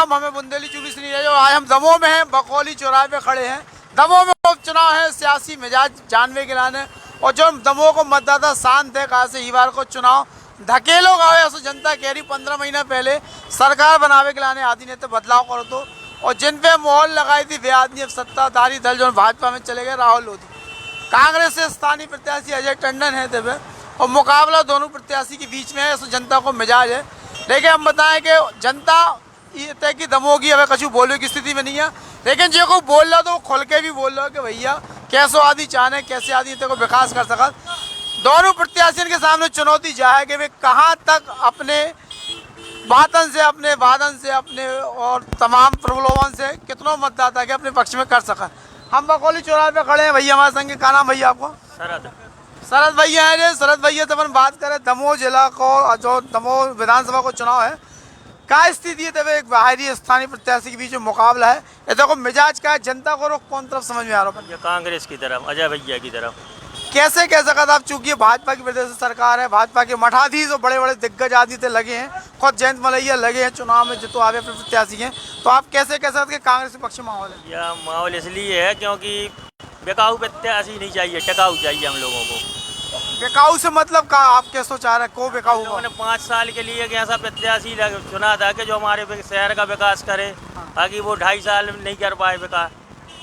राम, हमें बुंदेली चुनी से नहीं रहे। आज हम दमोह में हैं, बकौली चौराहे पे खड़े हैं। दमोह में उपचुनाव है, सियासी मिजाज जानवे के लाने और जो दमोह को मतदाता शांत है कहा से ही बार को चुनाव धकेलो गावे ऐसा जनता कह रही। 15 महीना पहले सरकार बनावे के लाने आदि ने तो बदलाव करो तो, और जिन पे मोहर लगाई थी वे आदमी अब सत्ताधारी दल जो भाजपा में चले गए। राहुल लोधी कांग्रेस से स्थानीय प्रत्याशी अजय टंडन है तब, और मुकाबला दोनों प्रत्याशी के बीच में है। ऐसा जनता को मिजाज है, लेकिन हम बताएं कि जनता ये तय की दमोह की अब कछु बोलने की स्थिति में नहीं है। लेकिन जो को बोल रहा तो वो खुल के भी बोल रहा है कि भैया कैसो आदि चाहने, कैसे आदि को विकास कर सका। दोनों प्रत्याशियों के सामने चुनौती जाए कि वे कहाँ तक अपने वादन से अपने और तमाम प्रलोभन से कितनों मतदाता के अपने पक्ष में कर सका। हम बकौली चौराहे पे खड़े हैं, भैया हमारे संग का नाम भैया आपको? शरद भैया है। शरद भैया तो अपन बात करें दमोह जिला को, जो दमोह विधानसभा को चुनाव है, क्या स्थिति है? तब एक बाहरी स्थानीय प्रत्याशी के बीच में मुकाबला है, ये देखो मिजाज का है, जनता को रुख कौन तरफ समझ में आ रहा है? कांग्रेस की तरफ, अजय भैया की तरफ। कैसे कह सकता था आप, चूंकि भाजपा की वजह से सरकार है, भाजपा के मठाधीश और बड़े बड़े दिग्गज आदि थे लगे हैं, खुद जयंत मलैया लगे हैं चुनाव में जितो आगे प्रत्याशी हैं, तो आप कैसे कह सकते हैं कांग्रेस के पक्ष में माहौल है? यह माहौल इसलिए है क्योंकि बेकाऊ प्रत्याशी नहीं चाहिए, टिकाऊ चाहिए हम लोगों को। बेकाऊ से मतलब का आप कैसे चाह रहे हैं, को बेकाऊ? मैंने 5 साल के लिए एक ऐसा प्रत्याशी चुना था कि जो हमारे शहर का विकास करे, ताकि वो 2.5 साल नहीं कर पाए विकास।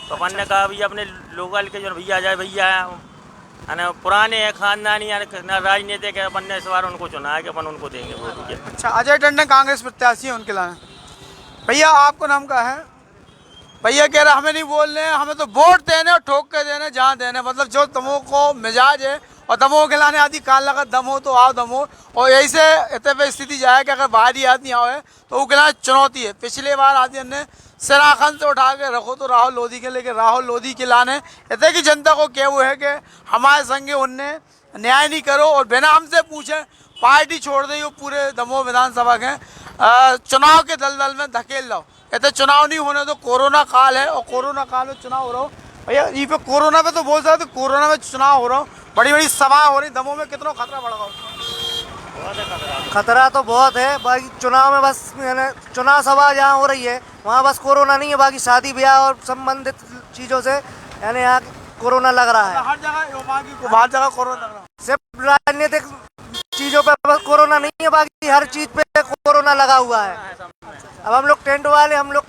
तो अपन ने कहा भैया अपने लोकल के जो भैया अजय भैया है, पुराने हैं, खानदानी राजनीतिक है, अपन ने इस बार उनको चुना है कि अपन उनको देंगे वोट। अच्छा, अजय टंडन कांग्रेस प्रत्याशी है उनके लाने। भैया आपको नाम का है? भैया कह रहे हमें नहीं बोलने, हमें तो वोट देने और ठोक के देने जहाँ देने, मतलब जो दमोह को मिजाज है और दमोह के लाने आदि काल लगा दमोह तो आओ दमोह, और यही से इतने पे स्थिति जाए कि अगर बाहरी आदमी आए तो वो खिलाने चुनौती है। पिछले बार आदि ने सराखंड से उठा के रखो तो राहुल लोधी के, लेके राहुल लोधी के लाने इतने की जनता को क्या वो है कि हमारे संगे उनने न्याय नहीं करो और बिना हमसे पूछे पार्टी छोड़ दी। वो पूरे दमोह विधानसभा के चुनाव के दलदल में धकेल लो। इतने चुनाव नहीं होने तो कोरोना काल है और कोरोना काल में चुनाव हो रहा हो। भैया ये पे कोरोना पे तो बोल सकते तो कोरोना में चुनाव हो रहा हो, बड़ी बड़ी सभा हो रही, दमोह में कितना खतरा बढ़ गया? खतरा तो बहुत है, बाकी चुनाव में बस चुनाव सभा जहाँ हो रही है वहाँ बस कोरोना नहीं है, बाकी शादी ब्याह और संबंधित चीज़ों से यानी यहाँ कोरोना लग रहा है। हर जगह कोरोना लग रहा है। सिर्फ राजनीतिक चीज़ों पर बस कोरोना नहीं है, बाकी हर चीज़ पे कोरोना लगा हुआ है। अब हम लोग टेंट वाले, हम लोग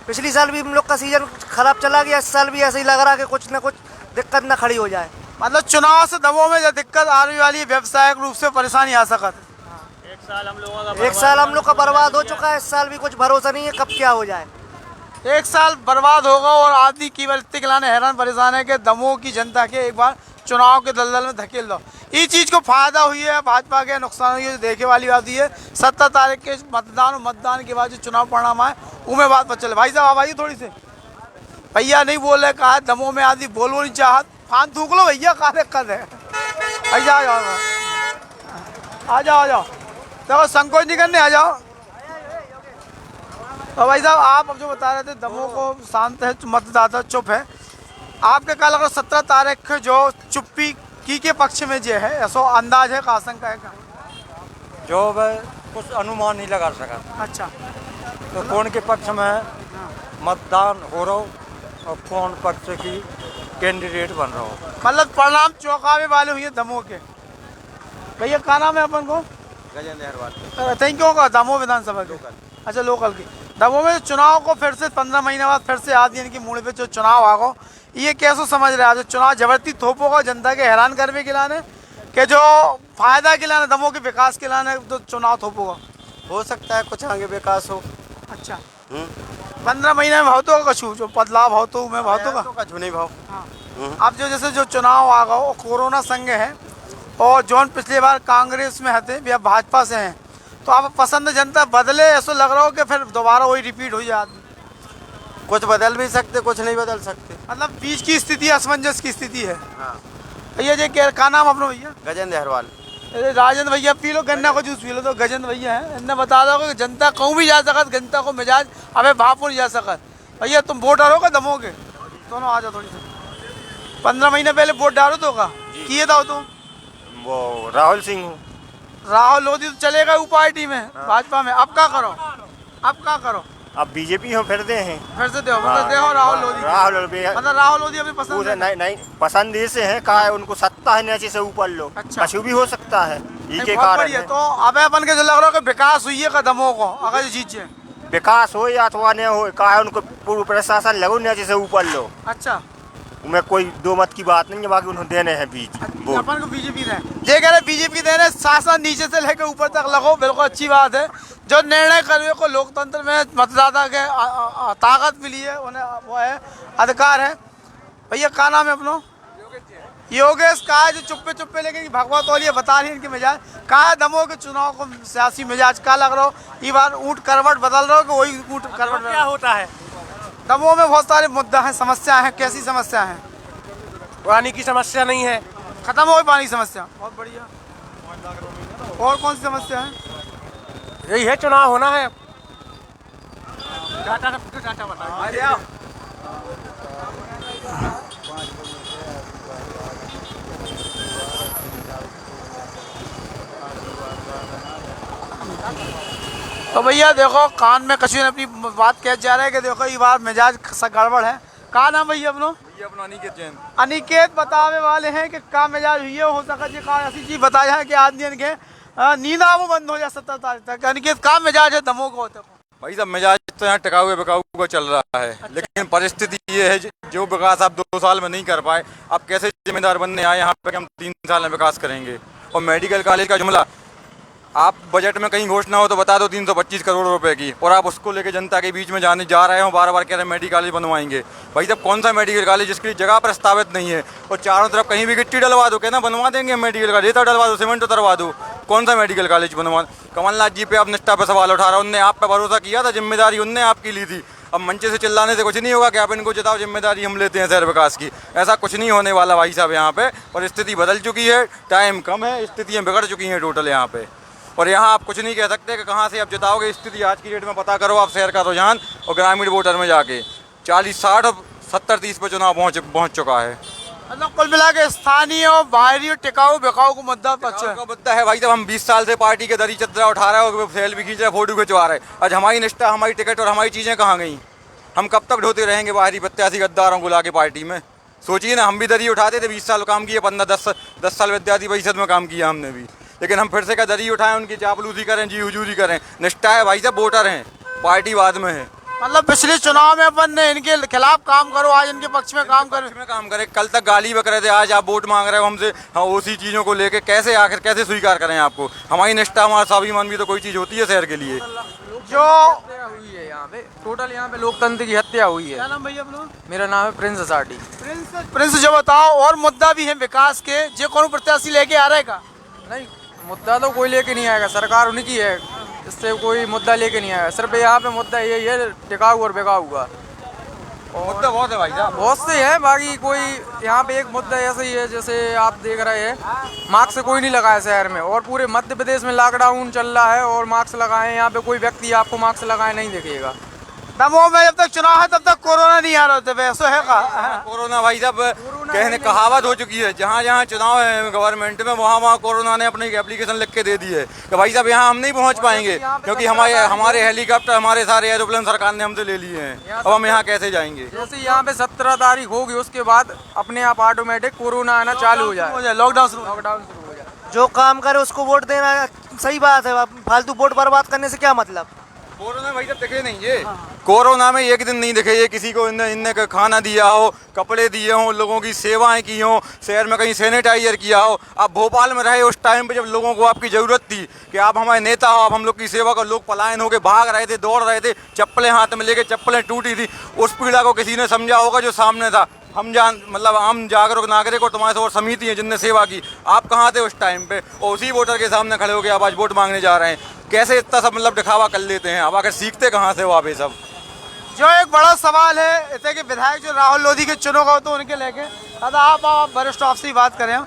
पिछली साल भी हम लोग का सीजन खराब चला गया, इस साल भी ऐसे ही लग रहा है कि कुछ न कुछ दिक्कत न खड़ी हो जाए। मतलब चुनाव से दमोह में जो दिक्कत आने वाली व्यवसायिक रूप से परेशानी आ सकती है। एक साल हम लोग का बर्बाद हो चुका है, इस साल भी कुछ भरोसा नहीं है कब क्या हो जाए। 1 साल बर्बाद होगा और आदमी की वृत्ति के लाने हैरान परेशान है कि दमोह की जनता के एक बार चुनाव के दलदल में धकेल दो। इस चीज़ को फायदा हुई है, भाजपा के नुकसान हुई है, देखे वाली बात ये है 17 तारीख के मतदान के बाद जो चुनाव परिणाम आए उमें बात पर चले। भाई साहब आप आइए थोड़ी सी। भैया नहीं बोल रहे, कहा दमोह में आदमी बोल नहीं चाहत, फान थूक लो भैया, कहा दिक्कत है? भैया आ जाओ देखो संकोच नहीं करने, आ जाओ। तो भाई साहब आप अब जो बता रहे थे दमोह को शांत है, मतदाता चुप है, आपके क्या लग रहा है 17 तारीख को जो चुप्पी की के पक्ष में जो है ऐसा अंदाज है का आशंका है क्या? जो वह कुछ अनुमान नहीं लगा सका। अच्छा, तो कौन के पक्ष में मतदान हो रहा हो और कौन पक्ष की कैंडिडेट बन रहा हो, मतलब परिणाम चौंकावे वाले हुए दमोह के। भैया क्या नाम है अपन को? गजेंद्र अहरवाल। थैंक यू होगा दमोह विधानसभा के। अच्छा, लोकल की दमोह में चुनाव को फिर से 15 महीने बाद फिर से आदि की मूड पे जो चुनाव आगो, ये कैसे समझ रहे हैं? चुनाव जबरदस्ती थोपोगा जनता के हैरान करने के लाने कि जो फायदा के लाने दमोह के विकास के लाने तो चुनाव थोपोगा? हो सकता है कुछ आगे विकास हो। अच्छा, 15 महीने में भाव तो कछु जो बदलाव भाव तो मैं भाव तो का झुनी भाव। हाँ, अब जो जैसे जो चुनाव आ गो कोरोना संग है और जौन पिछले बार कांग्रेस में हते या भाजपा से हैं, तो आप पसंद जनता बदले ऐसा लग रहा हो कि फिर दोबारा वही रिपीट हो जाए? कुछ बदल भी सकते, कुछ नहीं बदल सकते, मतलब बीच की स्थिति असमंजस की स्थिति है। हाँ। भैया जी क्या नाम अपना? भैया गजेंद्र अहरवाल। राजेंद्र भैया पी लो गन्ना को जूस पी लो। तो गजेंद्र भैया है, इन्हें बता दो कि जनता कहूँ भी जा सकत, जनता को मिजाज अबे भाप नहीं जा सकत। भैया तुम वोट डालो का दमोह के? दोनों आ जाओ थोड़ी सी। 15 महीने पहले वोट डालो तो का किए था तुम? वो राहुल सिंह हूँ। राहुल लोधी तो चलेगा वो पार्टी में, भाजपा में, अब क्या करो? अब क्या करो? अब बीजेपी हो फिर दे हैं। फिर से देखो मतलब देखो राहुल लोधी मतलब राहुल लोधी अभी पसंद है? नहीं नहीं पसंद ऐसे है, कहा है उनको सत्ता है नीचे से ऊपर लो। अच्छा। कुछ भी हो सकता है ये के बहुत कारण बढ़िया। है। तो अब अपन के जो लग रहा है कि विकास हुई है कदमों को अगर जीत विकास हो या अथवा नहीं हो, कहा है उनको पूर्व प्रशासन लगो नीचे से ऊपर लो। अच्छा मैं कोई दो मत की बात नहीं है, बाकी उन्हें देने हैं बीच वोट। अपन को बीजेपी ने ये कह रहे बीजेपी देने शासन नीचे से लेकर ऊपर तक लगो, बिल्कुल अच्छी बात है। जो निर्णय कर्मियों को लोकतंत्र में मतदाता के ताकत मिली है उन्हें वो है अधिकार है। भैया क्या नाम है अपनो? योगेश। कहा है जो चुप्पे चुप्पे लेकिन भगवा तौलिए बता रही है इनके मिजाज। कहा है दमोह के चुनाव को सियासी मिजाज क्या लग रहा हो? ये बार ऊँट करवट बदल रहा हो कि वही ऊँट करवट क्या होता है? दमोह में बहुत सारे मुद्दा हैं, समस्या हैं। कैसी समस्या है? पानी की समस्या नहीं है, खत्म हो गई पानी की समस्या। बहुत बढ़िया। और कौन सी समस्या है? यही है चुनाव होना है। तो भैया देखो कान में कश्मीर अपनी बात कह जा रहा है कि देखो ये बार मिजाज गड़बड़ है। कहा नाम भैया अपनो? अपना अनिकेत जैन। अनिकेत बतावे वाले हैं कि का मिजाज हुई है हो सका जी का ऐसी चीज बताया है कि आदमी के नींद वो बंद हो जाए 17 तारीख तक। अनिकेत का मिजाज है दमोह को होते को? भाई साहब मिजाज तो यहाँ टिकाऊ है बिकाऊ का चल रहा है। अच्छा। लेकिन परिस्थिति ये है जो विकास आप 2 साल में नहीं कर पाए, आप कैसे जिम्मेदार बनने आए यहाँ पे कि हम 3 साल में विकास करेंगे। और मेडिकल कॉलेज का जुमला आप बजट में कहीं घोषणा हो तो बता दो 325 करोड़ रुपए की, और आप उसको लेके जनता के बीच में जाने जा रहे हो, बार बार कह रहे हैं मेडिकल कॉलेज बनवाएंगे। भाई साहब कौन सा मेडिकल कॉलेज जिसकी जगह प्रस्तावित नहीं है, और चारों तरफ कहीं भी गिट्टी डलवा दो, कहना बनवा देंगे मेडिकल कॉलेज, रेता डलवा दो, सीमेंट उतरवा दो, कौन सा मेडिकल कॉलेज बनवा। कमलनाथ जी पे आप निष्ठा पे सवाल उठा रहे हो, उनने आप पे भरोसा किया था, जिम्मेदारी उनने आपकी ली थी। अब मंचे से चिल्लाने से कुछ नहीं होगा कि आप इनको जिताओ जिम्मेदारी हम लेते हैं शहर विकास की, ऐसा कुछ नहीं होने वाला भाई साहब। यहाँ पे परिस्थिति बदल चुकी है, टाइम कम है, स्थितियाँ बिगड़ चुकी हैं टोटल यहाँ पे, और यहाँ आप कुछ नहीं कह सकते कि कहाँ से आप जिताओगे। स्थिति आज की डेट में पता करो आप शहर का रुझान और ग्रामीण वोटर में जाके 40-60 और 70-30 पे चुनाव पहुँच चुका है। मतलब कुल मिला के स्थानीय और बाहरी और टिकाऊ बिकाऊ को मुद्दा का मुद्दा है भाई साहब। हम 20 साल से पार्टी के दरी चदरा उठा रहे हो, सेल भी खींच रहे, फोटो खिंचवा रहे, आज हमारी निष्ठा हमारी टिकट और हमारी चीज़ें कहाँ गई? हम कब तक ढोते रहेंगे बाहरी प्रत्याशी गद्दारों को लाके पार्टी में? सोचिए ना, हम भी दरी उठाते थे, 20 साल काम किए, 15-10 साल विद्यार्थी परिषद में काम किया हमने भी, लेकिन हम फिर से क्या दरी उठाएं, उनकी चापलूसी करें, जी हुजूरी करें? निष्ठा है भाई साहब, वोटर हैं, पार्टी बाद में है। मतलब पिछले चुनाव में अपन ने इनके खिलाफ काम करो, आज इनके पक्ष में काम करे। कल तक गाली बक रहे थे, आज आप वोट मांग रहे हो हमसे। हाँ, उसी चीज़ों को लेके कैसे आखिर कैसे स्वीकार करें आपको? हमारी निष्ठा हमारा स्वाभिमान भी तो कोई चीज़ होती है शहर के लिए। जो हुई है यहाँ पे टोटल, यहाँ पे लोकतंत्र की हत्या हुई है। क्या नाम भैया अपना? मेरा नाम है प्रिंस साटी। प्रिंस जो बताओ, और मुद्दा भी है विकास के, जो कौन प्रत्याशी लेके आ रहेगा? नहीं, मुद्दा तो कोई लेके नहीं आएगा, सरकार उनकी है, इससे कोई मुद्दा लेके नहीं आएगा। सिर्फ यहाँ पे मुद्दा यही है टिकाऊ और बिकाऊ का। मुद्दा बहुत है भाई साहब, बहुत से हैं, बाकी कोई यहाँ पे एक मुद्दा ऐसा ही है जैसे आप देख रहे हैं मास्क कोई नहीं लगाया शहर में, और पूरे मध्य प्रदेश में लॉकडाउन चल रहा है और मास्क लगाए, यहाँ पे कोई व्यक्ति आपको मास्क लगाए नहीं दिखेगा। दमोह में जब तक चुनाव है तब तक कोरोना नहीं आ रहा था, वैसे है का? कोरोना भाई साहब कहने कहावत हो चुकी है, जहाँ जहाँ चुनाव है गवर्नमेंट में वहाँ कोरोना ने अपनी एप्लीकेशन लिख के दे दी है कि भाई साहब यहाँ हम नहीं पहुँच पाएंगे, क्योंकि हमारे हेलीकॉप्टर हमारे सारे एरोप्लेन सरकार ने हमसे ले लिए हैं, अब हम यहाँ कैसे जाएंगे? जैसे यहाँ पे 17 तारीख होगी, उसके बाद अपने आप ऑटोमेटिक कोरोना आना चालू हो जाए, लॉकडाउन शुरू हो जाए। जो काम करे उसको वोट देना सही बात है, फालतू वोट बर्बाद करने से क्या मतलब? कोरोना भाई साहब दिखे नहीं ये, कोरोना में एक दिन नहीं दिखे ये किसी को इनने खाना दिया हो, कपड़े दिए हों, लोगों की सेवाएं की हों, शहर में कहीं सैनिटाइजर किया हो। आप भोपाल में रहे उस टाइम पे जब लोगों को आपकी ज़रूरत थी कि आप हमारे नेता हो, आप हम लोग की सेवा कर, लोग पलायन होकर भाग रहे थे, दौड़ रहे थे, चप्पलें हाथ में लेके, चप्पलें टूटी थी, उस पीड़ा को किसी ने समझा होगा जो सामने था। हम जागरूक नागरिक और तुम्हारे और समिति है जिनने सेवा की, आप कहाँ थे उस टाइम पे? और उसी वोटर के सामने खड़े हो गए आप आज वोट मांगने जा रहे हैं, कैसे इतना सब दिखावा कर लेते हैं? अब आकर सीखते कहाँ से वो आप ये सब? जो एक बड़ा सवाल है इतने के विधायक जो राहुल लोधी के चुनाव का तो उनके लेके दादा आप वरिष्ठ आपसे ही बात करें।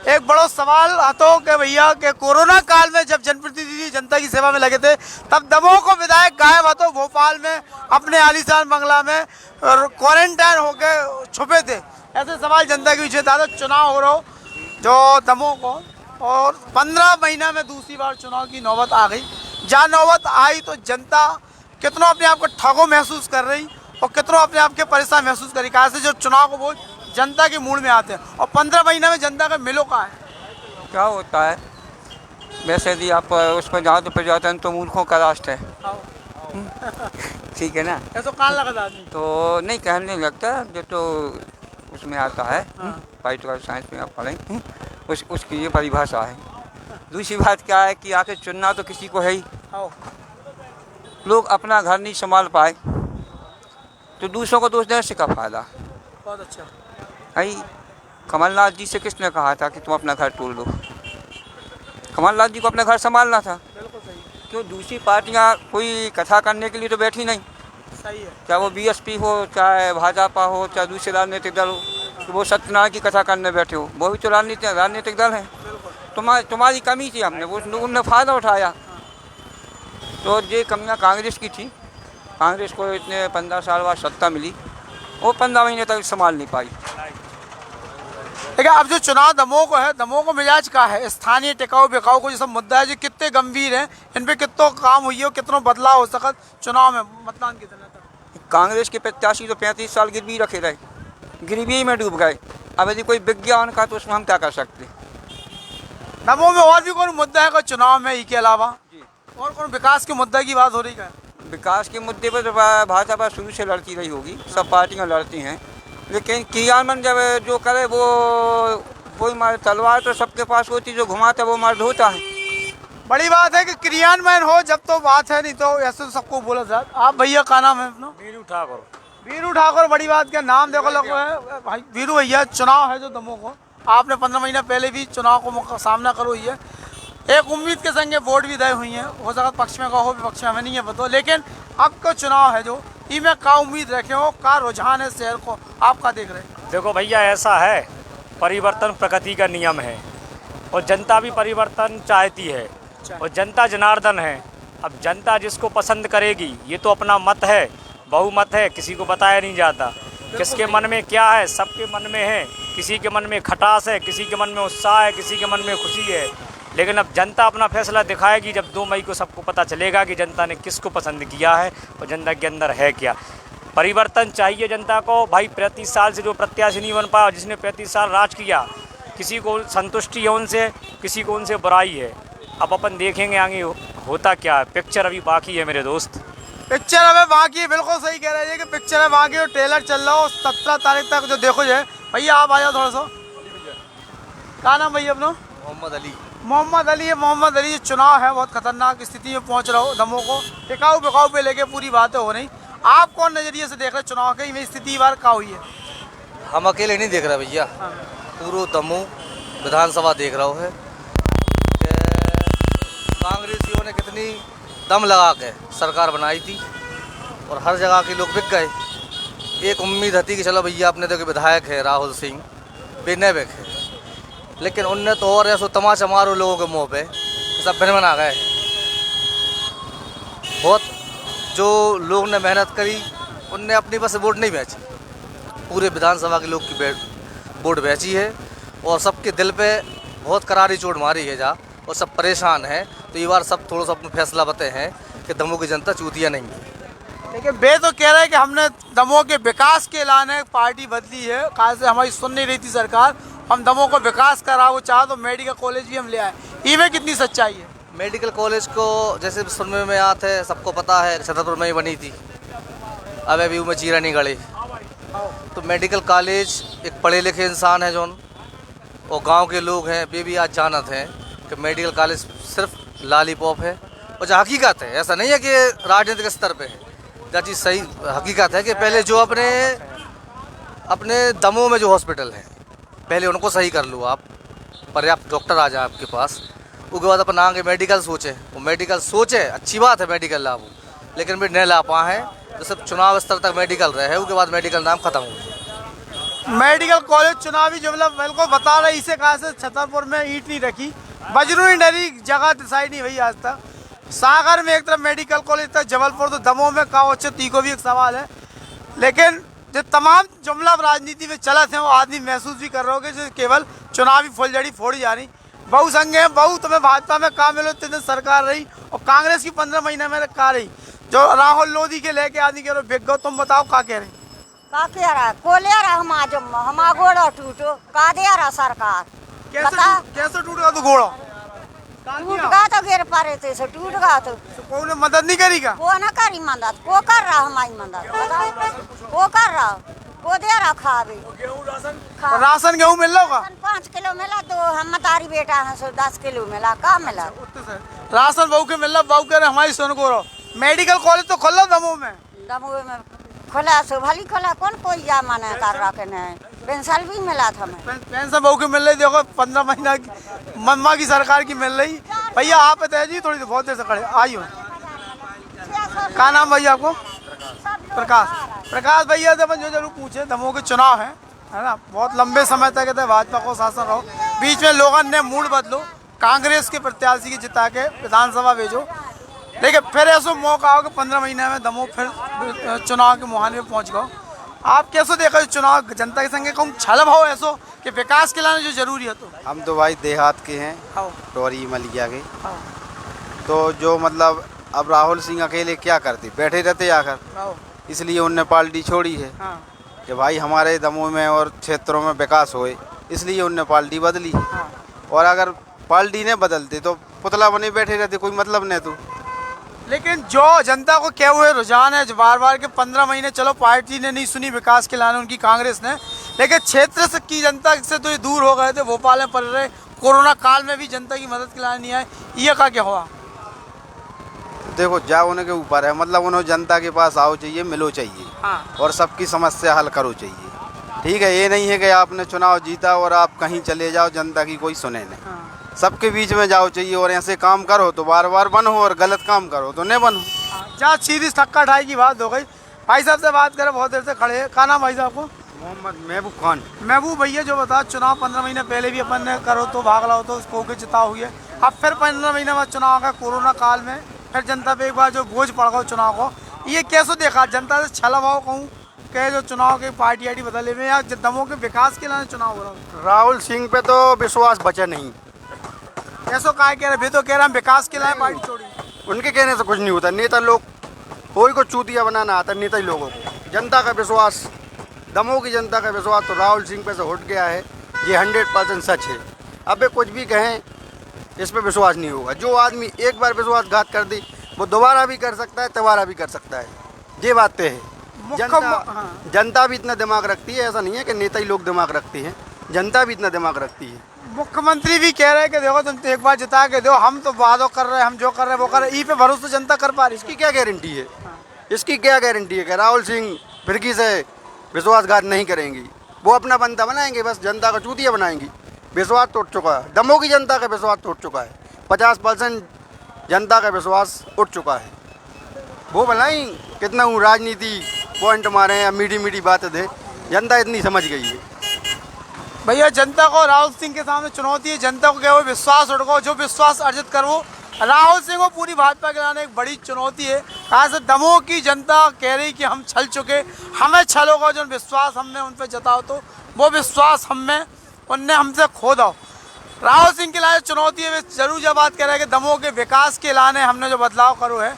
एक बड़ा सवाल आता कि भैया के कोरोना काल में जब जनप्रतिनिधि जनता की सेवा में लगे थे तब दमोह को विधायक गायब हाथों भोपाल में अपने आलीशान बंगला में क्वारंटाइन होकर छुपे थे। ऐसे सवाल जनता के पीछे दादा चुनाव हो रहा हो जो दमोह को, और 15 महीना में दूसरी बार चुनाव की नौबत आ गई। जहाँ नौबत आई तो जनता कितनों अपने आप को ठगो महसूस कर रही और कितनों अपने आप के परेशान महसूस करी, कहा से जो चुनाव को वो जनता के मूड में आते हैं और 15 महीने में जनता का मिलो का है। क्या होता है वैसे यदि आप उस पर जाओ तो प्रजातंत्र तो मूर्खों का राष्ट्र है, ठीक है ना। ऐसा कान लगा आदमी तो नहीं कहने नहीं लगता, जो तो उसमें आता है पॉलिटिकल साइंस में आप पढ़ें, उसकी ये परिभाषा है। दूसरी बात क्या है कि आखिर चुनना तो किसी को है ही, लोग अपना घर नहीं संभाल पाए तो दूसरों को दोष देने से क्या फायदा। बहुत अच्छा भाई कमलनाथ जी से किसने कहा था कि तुम अपना घर तोड़ लो? कमलनाथ जी को अपना घर संभालना था। बिल्कुल सही क्यों दूसरी पार्टियां कोई कथा करने के लिए तो बैठी नहीं, सही है। चाहे वो बीएसपी हो, चाहे भाजपा हो, चाहे दूसरे राजनीतिक दल हो, तो वो सत्यनारायण की कथा करने बैठे हो, वो भी तो राजनीतिक दल है। तुम्हारी कमी थी, हमने वो उनने फ़ायदा उठाया। तो ये कमियाँ कांग्रेस की थी, कांग्रेस को इतने 15 साल बाद सत्ता मिली, वो 15 महीने तक संभाल नहीं पाई। देखिए अब जो चुनाव दमोह को है, दमोह को मिजाज का है, स्थानीय टिकाऊ बिकाऊ को जो सब मुद्दा है जो कितने गंभीर है, इन पे कितना काम हुई है, कितना बदलाव हो सका चुनाव में मतदान कितने तक। कांग्रेस के प्रत्याशी तो 35 साल गिरवी रखे रहे, गिरवी में डूब गए। अब यदि कोई विज्ञान का तो उसमें हम क्या कर सकते। दमोह में और भी कोई मुद्दा है कोई चुनाव में, इसके अलावा और कौन विकास के मुद्दे की बात हो रही है? विकास के मुद्दे पर तो भाजपा शुरू से लड़ती रही होगी, सब पार्टियां लड़ती हैं, लेकिन क्रियान्वयन जब जो करे वो मारे। तलवार तो सबके पास होती, जो घुमाता है वो मर्द होता है। बड़ी बात है कि क्रियान्वयन हो जब तो बात है, नहीं तो ऐसे तो सबको बोला जाए। आप भैया का नाम है अपना? वीरू ठाकुर। वीरू ठाकुर, बड़ी बात क्या नाम देखो लोग है भाई। वीरू भैया चुनाव है जो दमोह को, आपने 15 महीने पहले भी चुनाव को सामना करो ही है, एक उम्मीद के संग वोट भी दे हुई हैं, हो सकता पक्ष में का हो विपक्ष में, हमें नहीं है पता, लेकिन अब का चुनाव है जो इनमें का उम्मीद रखे हो, का रुझान है शहर को, आप का देख रहे हैं? देखो भैया ऐसा है, परिवर्तन प्रकृति का नियम है और जनता भी परिवर्तन चाहती है और जनता जनार्दन है। अब जनता जिसको पसंद करेगी, ये तो अपना मत है, बहुमत है, किसी को बताया नहीं जाता किसके मन में क्या है, सबके मन में है। किसी के मन में खटास है, किसी के मन में उत्साह है, किसी के मन में खुशी है, लेकिन अब जनता अपना फैसला दिखाएगी जब 2 मई को सबको पता चलेगा कि जनता ने किसको पसंद किया है और जनता के अंदर है क्या। परिवर्तन चाहिए जनता को भाई। 35 साल से जो प्रत्याशी नहीं बन पाया, जिसने 35 साल राज किया, किसी को संतुष्टि है उनसे, किसी को उनसे बुराई है। अब अपन देखेंगे आगे होता क्या है। पिक्चर अभी बाकी है मेरे दोस्त, पिक्चर अभी बाकी है। बिल्कुल सही कह रहे हैं कि पिक्चर है बाकी और ट्रेलर चल रहा हो 17 तारीख तक जो देखो जाए। भैया आप आ जाओ थोड़ा सा। क्या नाम भैया अपना? मोहम्मद अली। मोहम्मद अली है। मोहम्मद अली, चुनाव है, बहुत खतरनाक स्थिति में पहुंच रहा हो दमोह को, टिकाऊ बिकाऊ पे लेके पूरी बातें हो रही। आप कौन नजरिए से देख रहे चुनाव की में स्थिति बार क्या हुई है? हम अकेले नहीं देख रहे भैया, पूरा दमोह विधानसभा देख रहा है कि कांग्रेसियों ने कितनी दम लगा के सरकार बनाई थी और हर जगह के लोग बिक गए। एक उम्मीद थी कि चलो भैया अपने तो विधायक है राहुल सिंह, बेनैबक है, लेकिन उनने तो और ऐसा तमाचा मारो लोगों के मुंह पे, सब भिन आ गए। बहुत जो लोग ने मेहनत करी उनने अपनी बस वोट नहीं बेची, पूरे विधानसभा के लोग की वोट बेची है और सबके दिल पे बहुत करारी चोट मारी है जा, और सब परेशान हैं। तो ये बार सब थोड़ा सा अपना फैसला बताए हैं कि दमोह की जनता चूतिया नहीं है। लेकिन बे तो कह रहे हैं कि हमने दमोह के विकास के ऐलान है, पार्टी बदली है, कहा से हमारी सुन नहीं रही थी सरकार, हम दमोह को विकास करा, वो चाहे तो मेडिकल कॉलेज भी हम ले आए। इनमें कितनी सच्चाई है? मेडिकल कॉलेज को जैसे सुनने में आते है, सबको पता है छतरपुर में ही बनी थी, अब अभी में चीरा नहीं गड़ी। तो मेडिकल कॉलेज एक पढ़े लिखे इंसान है जोन और गांव के लोग हैं, वे भी आज जानते हैं कि मेडिकल कॉलेज सिर्फ लॉलीपॉप है। और जो हकीकत है, ऐसा नहीं है कि राजनीतिक स्तर पे है, जो चीज़ सही हकीकत है कि पहले जो अपने दमोह में जो हॉस्पिटल है पहले उनको सही कर लो आप, पर्याप्त डॉक्टर आ जाए आपके पास, उसके बाद अपन आगे मेडिकल सोचे। वो मेडिकल सोचे अच्छी बात है, मेडिकल लाभ, लेकिन भी नहीं ला पाए हैं तो सब चुनाव स्तर तक मेडिकल रहे है, उसके बाद मेडिकल नाम खत्म हो गया। मेडिकल कॉलेज चुनावी जुमला बिल्कुल बता रहे, इसे कहा से छतरपुर में ईंट नहीं रखी, बजरू ही डरी, जगह डिसाइड नहीं हुई आज तक। सागर में एक तरफ मेडिकल कॉलेज था, जबलपुर तो दमोह में का अच्छे तीको भी एक सवाल है। लेकिन जो तमाम जुमला राजनीति में चला थे वो आदमी महसूस भी कर रहे हो कि केवल चुनावी फुलझड़ी फोड़ी जा रही। बहु संघ है, बहु तुम्हें भाजपा में कहा मिलो इतने दिन सरकार रही और कांग्रेस की 15 महीने में कहा रही। जो राहुल लोधी के लेके आदमी कह रहे बिक गो, तुम बताओ क्या कह रहे? का कह रहा कोले रहा हम गोड़ा टूटो का दे रहा सरकार कैसे टूट गया तो घोड़ा? टूट गया तो गिर पड़े थे से टूट गया तो कोई मदद नहीं करेगा? वो ना करी मदद को कर रहा हमारी मदद वो कर रहा को दे रहा खावे राशन गेहूँ मिल रहा होगा? 5 किलो मिला तो हम तारी बेटा है सो 10 किलो मिला का मिला राशन बहू के मिल रहा, बहू कह रहे हमारी सुन को रहो। मेडिकल कॉलेज तो खोला दमोह में खोला सो भली खोला कौन कोई जा माने कर रहा के नहीं पेंशन भी मिला था हमें पेंशन बहू की मिल रही, देखो 15 महीना की मम्मा की सरकार की मिल रही। भैया आप जी थोड़ी बहुत देर से खड़े आइयो। क्या नाम भैया आपको? प्रकाश भैया से अपन जो जरूर पूछे, दमोह के चुनाव है ना, बहुत लंबे समय तक कहते भाजपा को शासन रहो, बीच में लोगों ने मूड बदलो, कांग्रेस के प्रत्याशी की जिता के विधानसभा भेजो, लेकिन फिर ऐसा मौका आओ कि 15 महीने में दमोह फिर चुनाव के मुहाने में पहुंच गए। आप कैसे देखो चुनाव जनता के संगे कहूँ छल भाव ऐसो कि विकास के लाने जो जरूरी है? तो हम तो भाई देहात के हैं, टोरी मलिया के, तो जो मतलब अब राहुल सिंह अकेले क्या करते, बैठे रहते आकर, इसलिए उनने पार्टी छोड़ी है कि भाई हमारे दमोह में और क्षेत्रों में विकास होए, इसलिए उनने पार्टी बदली। और अगर पार्टी नहीं बदलते तो पुतला बने बैठे रहते, कोई मतलब नहीं। तो लेकिन जो जनता को क्या हुए रुझान है, जो बार बार के 15 महीने चलो पार्टी ने नहीं सुनी विकास के लाने उनकी कांग्रेस ने, लेकिन क्षेत्र से की जनता से तो ये दूर हो गए थे, भोपाल में पड़ रहे, कोरोना काल में भी जनता की मदद के लाने नहीं आए, ये क्या हुआ? देखो जाओ उनके ऊपर है, मतलब उन्हें जनता के पास आओ चाहिए, मिलो चाहिए और सबकी समस्या हल करो चाहिए। ठीक है, ये नहीं है कि आपने चुनाव जीता और आप कहीं चले जाओ, जनता की कोई सुने नहीं। सबके बीच में जाओ चाहिए और ऐसे काम करो तो बार बार बनो, और गलत काम करो तो नहीं बनो। जहाँ सीधी थक्का ढाई की बात हो गई। भाई साहब से बात करें, बहुत देर से खड़े हैं। क्या नाम भाई साहब को? मोहम्मद महबूब खान। महबूब भैया जो बता, चुनाव 15 महीने पहले भी अपन ने करो तो भाग लाओ तो उसको के जिता हुई है, अब फिर 15 महीने बाद चुनाव का कोरोना काल में फिर जनता पे एक बार जो बोझ पड़ गया चुनाव को, ये कैसे देखा? जनता से छला भाव कहूँ कि जो चुनाव के पार्टी आईडी बदले में या दमोह के विकास के लिए चुनाव हो रहा? राहुल सिंह पे तो विश्वास बचा नहीं। कैसो काय कह रहे? तो कह रहे हम विकास के लिए पार्टी छोड़ी। उनके कहने से कुछ नहीं होता। नेता लोग कोई को चूतिया बनाना आता, नेता ही लोगों को। जनता का विश्वास, दमोह की जनता का विश्वास तो राहुल सिंह पे से उठ गया है, ये 100% सच है। अब वे कुछ भी कहें, इस पे विश्वास नहीं होगा। जो आदमी एक बार विश्वासघात कर दी, वो दोबारा भी कर सकता है, दोबारा भी कर सकता है। ये बातें हैं। जनता भी इतना दिमाग रखती है, ऐसा नहीं है कि नेता ही लोग दिमाग रखती हैं, जनता भी इतना दिमाग रखती है। मुख्यमंत्री भी कह रहे हैं कि देखो तुम तो एक बार जिता के दो, हम तो वादों कर रहे हैं, हम जो कर रहे हैं वो कर रहे हैं, ई पे भरोसा जनता कर पा रही। इसकी क्या गारंटी है? इसकी क्या गारंटी है कि राहुल सिंह फिरकी से विश्वासघात नहीं करेंगी? वो अपना बंदा बनाएंगे, बस जनता का चूतिया बनाएंगी। विश्वास टूट चुका है, दमोह की जनता का विश्वास टूट चुका है। 50% जनता का विश्वास उठ चुका है। वो भलाई कितना राजनीति पॉइंट मारे या मीठी मीठी बातें दे, जनता इतनी समझ गई है। भैया जनता को राहुल सिंह के सामने चुनौती है, जनता को क्या वो विश्वास उड़को, जो विश्वास अर्जित करो। राहुल सिंह को पूरी भाजपा के लाने एक बड़ी चुनौती है। कहाँ से दमोह की जनता कह रही कि हम छल चुके, हमें छल होगा, जो विश्वास हमने उन पर जताओ तो वो विश्वास हमें उनने हमसे खो दो। राहुल सिंह के लाने चुनौती है, वे जरूर जब बात कह रहे हैं कि दमोह के विकास के लाने हमने जो बदलाव करो है।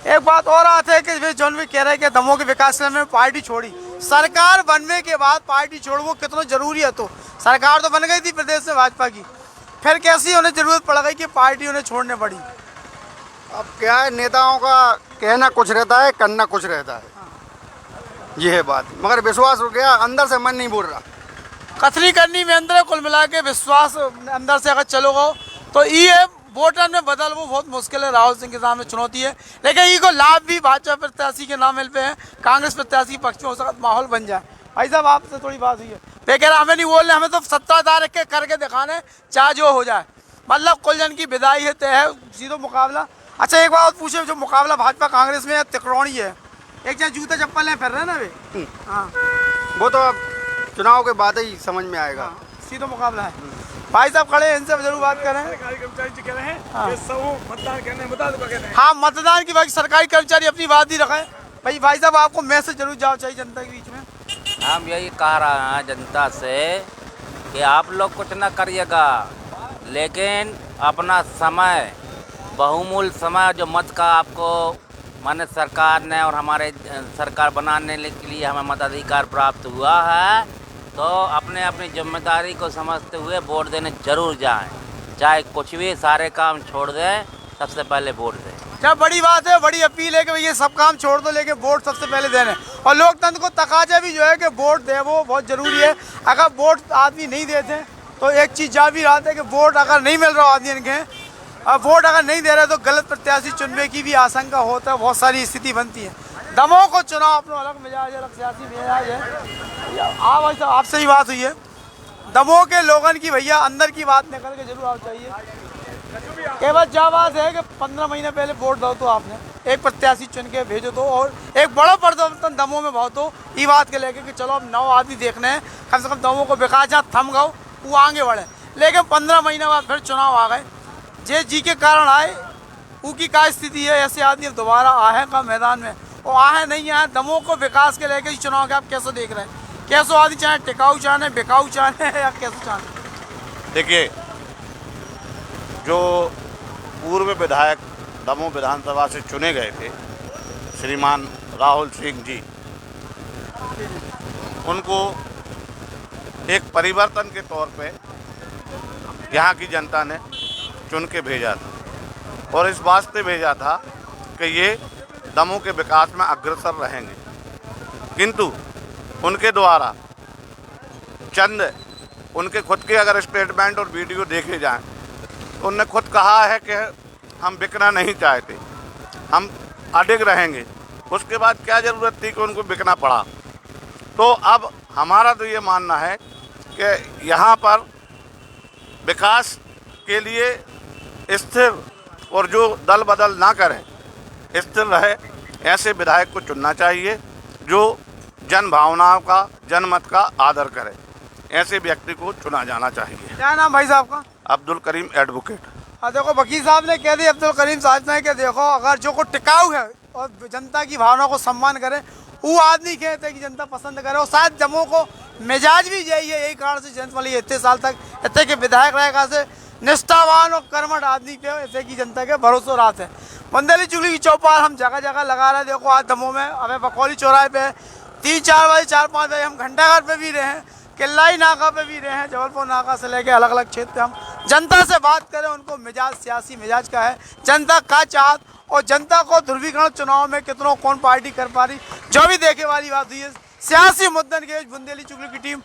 एक बात और आती है कि वे जौन भी कह रहे हैं कि दमोह के विकास के लिए पार्टी छोड़ी, सरकार बनने के बाद पार्टी छोड़ो कितना जरूरी है? तो सरकार तो बन गई थी प्रदेश में भाजपा की, फिर कैसी उन्हें जरूरत पड़ गई कि पार्टी उन्हें छोड़ने पड़ी? अब क्या है, नेताओं का कहना कुछ रहता है, करना कुछ रहता है, ये है बात। मगर विश्वास हो गया, अंदर से मन नहीं बोल रहा। कथनी करनी में अंदर कुल मिला के विश्वास अंदर से अगर चलोगे तो ये वोटर में बदल वो बहुत मुश्किल है। राहुल सिंह के सामने चुनौती है, लेकिन ये को लाभ भी भाजपा प्रत्याशी के नाम मिल पे हैं, कांग्रेस प्रत्याशी के पक्ष में हो सकता माहौल बन जाए। भाई साहब आपसे थोड़ी बात हुई है, वे कह रहे हमें नहीं बोलने, हमें तो सत्ताधार के करके दिखाने, चाहे जो हो जाए, मतलब कुल जन की विदाई है, तय है, सीधो मुकाबला। अच्छा एक बात पूछे, जो मुकाबला भाजपा कांग्रेस में तिकड़ौनी है, एक जहाँ जूता चप्पल है फिर रहे ना वे, हाँ वो तो अब चुनाव के बाद ही समझ में आएगा। सीधो मुकाबला है। भाई साहब खड़े हैं, इनसे जरूर बात करें। हाँ मतदान की बाकी सरकारी कर्मचारी अपनी बात ही रखें। भाई साहब आपको मैसेज जरूर जाओ चाहिए जनता के बीच में। हम यही कह रहे हैं जनता से कि आप लोग कुछ ना करिएगा, लेकिन अपना समय, बहुमूल्य समय जो मत का आपको माने सरकार ने और हमारे सरकार बनाने के लिए हमें मताधिकार प्राप्त हुआ है, तो अपने अपनी जिम्मेदारी को समझते हुए वोट देने जरूर जाएं। चाहे कुछ भी, सारे काम छोड़ दें, सबसे पहले वोट दें। क्या बड़ी बात है, बड़ी अपील है कि भई ये सब काम छोड़ दो, लेकिन वोट सबसे पहले देने। और लोकतंत्र को तकाजा भी जो है कि वोट दे, वो बहुत ज़रूरी है। अगर वोट आदमी नहीं देते तो एक चीज़ जा भी रहा है कि वोट अगर नहीं मिल रहा आदमी के, अब वोट अगर नहीं दे रहे तो गलत प्रत्याशी चुनने की भी आशंका होता है, बहुत सारी स्थिति बनती है। दमोह को चुनाव अपना अलग मिजाज है, अलग सियासी मिजाज है। भाई साहब आपसे ही बात हुई है, दमोह के लोगों की भैया अंदर की बात निकल के जरूर आना चाहिए। केवल जाबाज है कि 15 महीने पहले वोट दो तो आपने एक प्रत्याशी चुन के भेजो तो, और एक बड़ा परिवर्तन दमोह में बहुत हो, ये बात के लेके कि चलो अब 9 आदमी देखने हैं, कम से कम दमोह को विकास जहाँ थम गओ वो आगे बढ़े। लेकिन 15 महीने बाद फिर चुनाव आ गए, जे जी के कारण आए, उनकी क्या स्थिति है? ऐसे आदमी अब दोबारा आहे का मैदान में, और आहे नहीं आए। दमोह को विकास के लेके चुनाव के आप कैसे देख रहे हैं? कैसे आदमी चाहे टिकाऊ चाहे, बिकाऊ चाहे, या कैसे चाहे? देखिए, जो पूर्व विधायक दमोह विधानसभा से चुने गए थे श्रीमान राहुल सिंह जी, उनको एक परिवर्तन के तौर पे यहाँ की जनता ने चुन के भेजा था, और इस वास्ते भेजा था कि ये दमोह के विकास में अग्रसर रहेंगे। किंतु उनके द्वारा चंद उनके खुद के अगर स्टेटमेंट और वीडियो देखे जाएं तो उन्होंने खुद कहा है कि हम बिकना नहीं चाहते, हम अडिग रहेंगे। उसके बाद क्या ज़रूरत थी कि उनको बिकना पड़ा? तो अब हमारा तो ये मानना है कि यहाँ पर विकास के लिए स्थिर, और जो दल बदल ना करें, स्थिर रहे, ऐसे विधायक को चुनना चाहिए जो जन भावनाओं का, जनमत का आदर करे। ऐसे व्यक्ति को चुना जाना चाहिए। क्या नाम भाई साहब का? अब्दुल करीम एडवोकेट। हाँ देखो, वकील साहब ने कह दिया, अब्दुल करीम साहब ने कि देखो अगर जो को टिकाऊ है और जनता की भावना को सम्मान करे, वो आदमी कहते हैं कि जनता पसंद करे। और शायद दमोह को मिजाज भी यही है, यही कारण से जनता वाली इतने साल तक इतने के विधायक रहेगा से निष्ठावान और कर्मठ आदमी पे ऐसे की जनता के भरोसे रात है। बुंदेली चुगली की चौपाल हम जगह जगह लगा रहे हैं। देखो आज दमोह में हमें बकौली चौराहे पे 3-4 बजे 4-5 बजे हम घंटाघर पे भी रहे हैं, किल्लाई नाका पे भी रहे हैं, जबलपुर नाका से लेके अलग अलग क्षेत्र पे हम जनता से बात करें, उनको मिजाज, सियासी मिजाज का है, जनता का चाहत, और जनता को ध्रुवीकरण चुनाव में कितनों कौन पार्टी कर पा रही, जो भी देखे वाली बात हुई है। सियासी मुद्दन के बुंदेली चुगली की टीम